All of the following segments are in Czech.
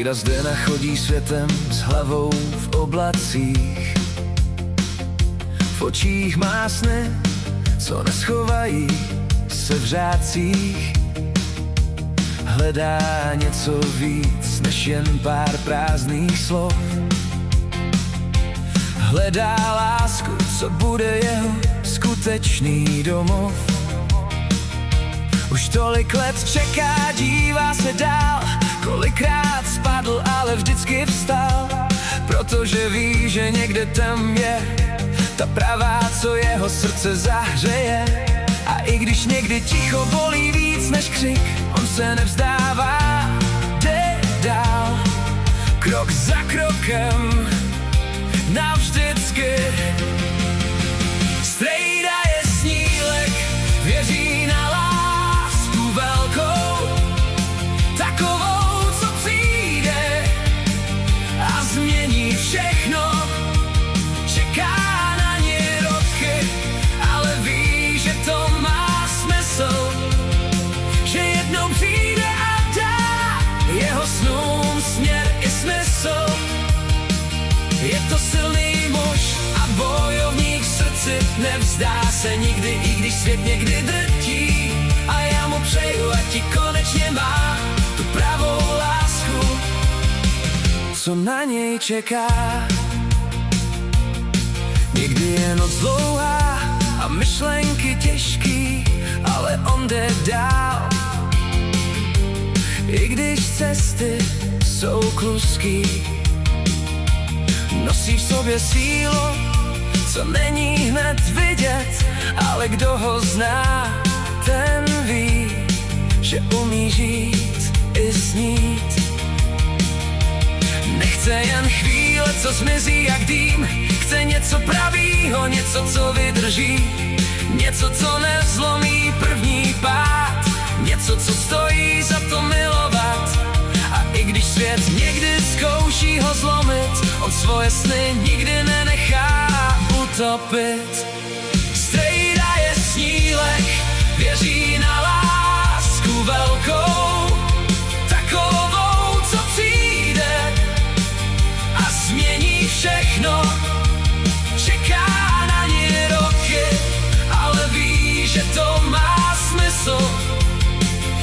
Frida Zdena chodí světem s hlavou v oblacích. V očích má sny, co neschovají se v řádcích. Hledá něco víc než jen pár prázdných slov. Hledá lásku, co bude jeho skutečný domov. Už tolik let čeká, dívá se dál. Kolikrát spadl, ale vždycky vstal, protože ví, že někde tam je ta pravá, co jeho srdce zahřeje. A i když někdy ticho bolí víc než křik, on se nevzdává, jde dál, krok za krokem, navždycky. Strejda je snílek, věří na lásku velkou, takovou, co přijde a změní všechno. Čeká na ní roky, ale ví, že to má smysl, že jednou přijde a dá jeho snům směr i smysl. Je to silný muž a bojovník v srdci, nevzdá se nikdy, i když svět někdy drtí. A já mu přeju, ať ti konečně má tu pravou lásku, co na něj čeká. Někdy je noc dlouhá a myšlenky těžký, ale on jde dál. I když cesty jsou kluský, nosí v sobě sílu, co není hned vidět, ale kdo ho zná, ten ví, že umí žít i snít. Nechce jen chvíle, co zmizí jak dým, chce něco pravýho, něco, co vydrží, něco, co nezlomí první pád, něco, co stojí za to milovat. A i když svět někdy zkouší ho zlomit, on svoje sny nikdy nenechá utopit. Strejda je snílek, věří na lásku velkou, takovou, co přijde a změní všechno. Čeká na ní roky, ale ví, že to má smysl,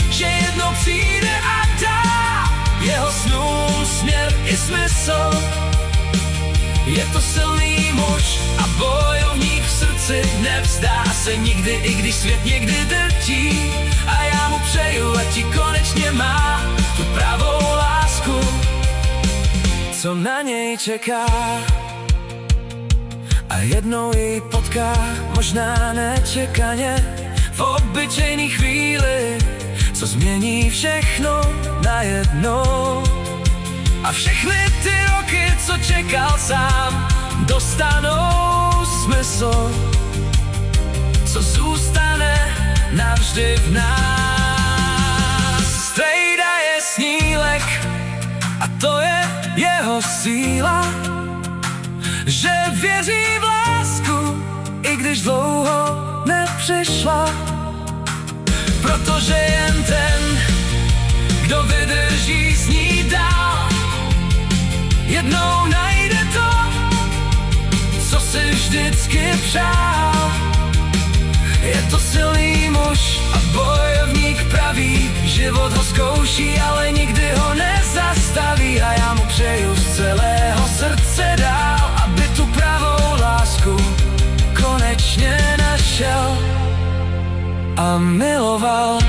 že jednou přijde a dá jeho snům směr i smysl. Je to silný muž a bojovník v srdci, nevzdá se nikdy, i když svět někdy drtí. A já mu přeju, ať ti konečně má tu pravou lásku, co na něj čeká. A jednou jej potká, možná nečekaně, v obyčejný chvíli, co změní všechno najednou. A všechny ty roky, co čekal sám, dostanou smysl, co zůstane navždy v nás. Strejda je snílek a to je jeho síla, že věří v lásku, i když dlouho nepřišla. Protože jen ten, kdo vydrží s ní dál, jednou najde to, co si vždycky přál. Je to silný muž a bojovník pravý, život ho zkouší, ale nikdy ho nezastaví. A já mu přeju z celého srdce dál, aby tu pravou lásku konečně našel a miloval.